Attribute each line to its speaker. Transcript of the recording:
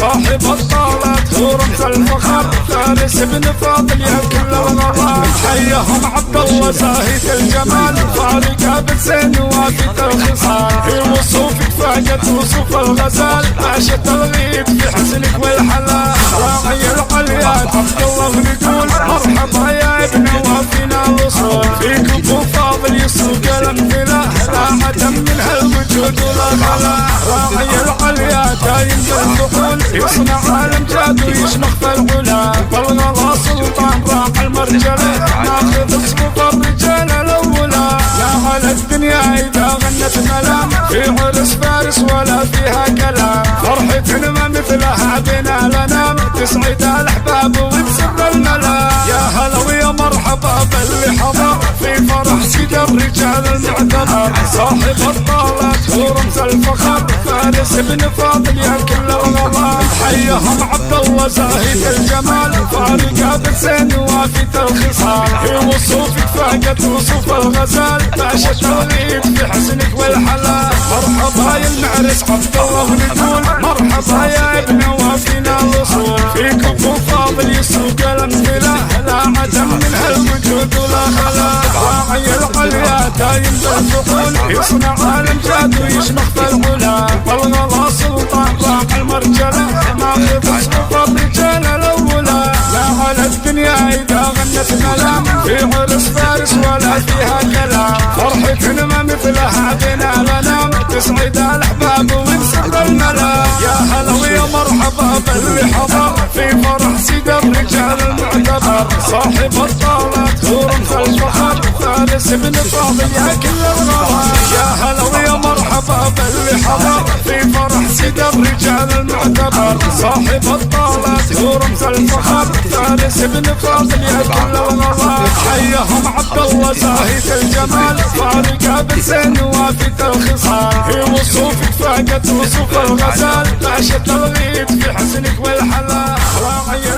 Speaker 1: صاحب الطالات ورمز الفخر فارس بن فاضل يا كل الغرام حيهم عبد الله زاهد الجمال فارق بالزين وافد الخصال في وصوفك فاقت وصوف الغزال عاشت الغيب في حسنك والحلال راعي العليات عبد الله ونقول مرحبا يا ابن وافينا الوصول فيكم فاضل يسوق الامثله راحة من هالوجود ولا خلا راعي العليات دايم بالفحول يصنع عالم جاد ويشمخ في العلا والغلا سلطان راح المرجله ناخذ صفوف الرجال الاولى لا على الدنيا اذا غنت ملام في عرس فارس ولا فيها كلام فرحة ما مثلها بنا لنام تسعد الاحباب وتسر الملا يا هلا ويا مرحبا باللي حضر في فرح سيد الرجال المعتبر صاحب الطالات ورمز الفخر فارس بن فاضل يا كل الغرام حيهم عبد الله زاهد الجمال فارق بالزين وافد الخصال في وصوفك فاقت وصوف الغزال باشا الغيب في حسنك والحلال مرحبا يا المعرس عبد الله ونقول مرحبا يا ابن وافينا الوصول فيكم فاضل يسوق الامثله لا عدم من هالوجود ولا خلا راعي العليا دايم بالفحول يصنع عالم جاد ويشمخ في العلا والغلا سلطان راح المرجله ناخذ صفوف الرجال الاولى لا على الدنيا اذا غنت ملام في عرس فارس ولا فيها كلام فرحة ما مثلها بنا لنام تسعد الاحباب وتسر الملا يا هلا ويا مرحبا باللي حضر في فرح سيد الرجال المعتبر صاحب الطالات ورمز الفخر فارس بن فاضل يا كل الغرام يا هلا ويا مرحبا باللي حضر في فرح سيد الرجال المعتبر صاحب الطالات ورمز الفخر فارس بن فاضل يا كل الغرام حيهم عبد الله زاهد الجمال فارق بالزين وافد الخصال في وصوفك فاقت وصوف الغزال باشا الغيب في حسنك والحلال راعي